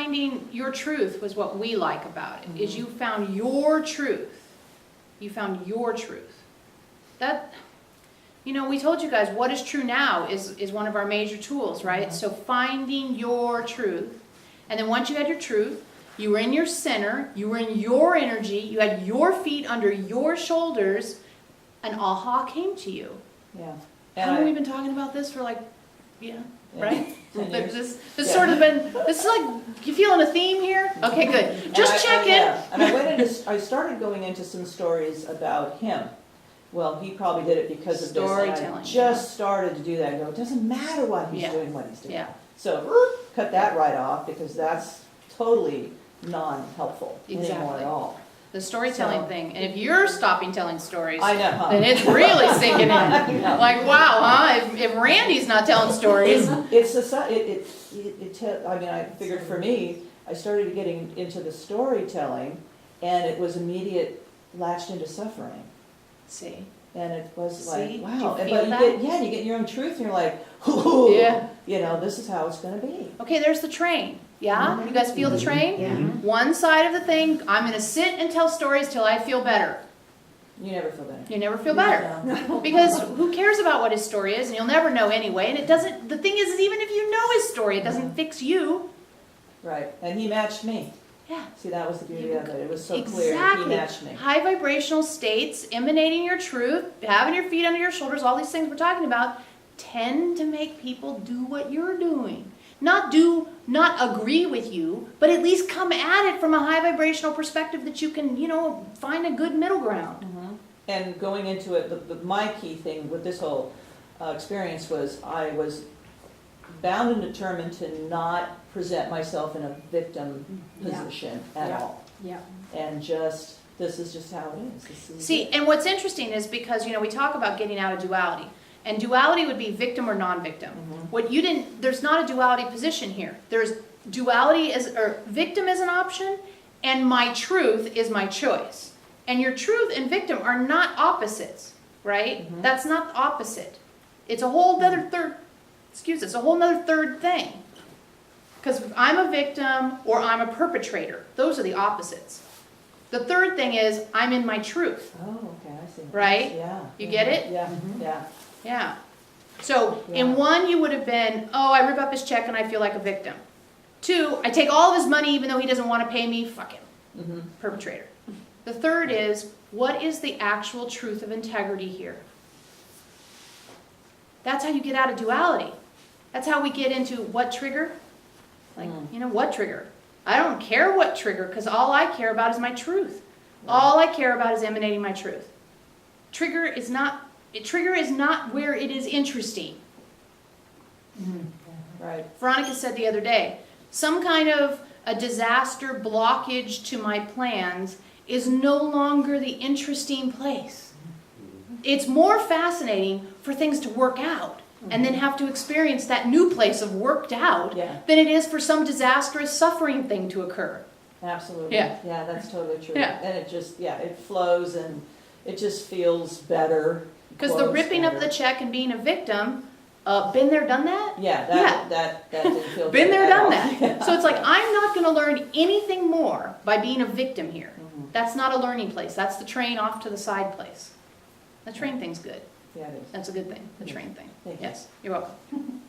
finding your truth was what we like about it, is you found your truth. You found your truth. That, you know, we told you guys what is true now is one of our major tools, right? So finding your truth. And then once you had your truth, you were in your center, you were in your energy, you had your feet under your shoulders, an aha came to you. Yeah. Haven't we been talking about this for like, right? 10 years. This sort of been, this is like, you feeling a theme here? Okay, good. Just checking. And I started going into some stories about him. Well, he probably did it because of this. Storytelling. I just started to do that. I go, it doesn't matter what he's doing, what he's doing. Yeah. So cut that right off because that's totally non-helpful anymore at all. The storytelling thing. And if you're stopping telling stories, I know, huh? then it's really sinking in. Like, wow, huh? If Randy's not telling stories. I mean, I figured for me, I started getting into the storytelling and it was immediate latched into suffering. See? And it was like, See? wow. Did you But feel that? you get your own truth and you're like, ooh, Yeah. you know, this is how it's going to be. Okay, there's the train. Yeah? You guys feel the train? Yeah. One side of the thing, I'm going to sit and tell stories till I feel better. You never feel better. You never feel better. Because who cares about what his story is, and you'll never know anyway. And it doesn't, the thing is even if you know his story, it doesn't fix you. Right. And he matched me. Yeah. See, that was the beauty of it. It was so clear. Exactly. He matched me. High vibrational states, emanating your truth, having your feet under your shoulders, all these things we're talking about, tend to make people do what you're doing. Not agree with you, but at least come at it from a high vibrational perspective that you can, you know, find a good middle ground. And going into it, my key thing with this whole experience was I was bound and determined to not present myself in a victim position at all. Yeah. And just, this is just how it is. This is See, and what's interesting is because, you know, we talk about getting out of duality. And duality would be victim or non-victim. What you didn't, there's not a duality position here. There's duality or victim is an option, and my truth is my choice. And your truth and victim are not opposites, right? That's not the opposite. It's a whole other it's a whole other third thing. Because I'm a victim or I'm a perpetrator. Those are the opposites. The third thing is I'm in my truth. Oh, okay, I see. Right? Yeah. You get it? Yeah, yeah. Yeah. So in one you would have been, oh, I rip up his check and I feel like a victim. 2, I take all of his money even though he doesn't want to pay me. Fuck him. Perpetrator. The third is, what is the actual truth of integrity here? That's how you get out of duality. That's how we get into what trigger? Like, you know, what trigger? I don't care what trigger because all I care about is my truth. All I care about is emanating my truth. Trigger is not where it is interesting. Right. Veronica said the other day, some kind of a disaster blockage to my plans is no longer the interesting place. It's more fascinating for things to work out and then have to experience that new place of worked out than it is for some disastrous suffering thing to occur. Absolutely. Yeah. Yeah, that's totally true. Yeah. And it just, it flows and it just feels better. Because the ripping up the check and being a victim, been there, done that? That didn't feel Been good there, at done all. that. Yeah. So it's like, I'm not going to learn anything more by being a victim here. That's not a learning place. That's the train off to the side place. The train thing's good. Yeah, it is. That's a good thing, the train thing. Thank you. Yes, you're welcome.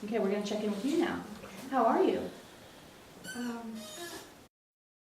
Okay, we're going to check in with you now. How are you?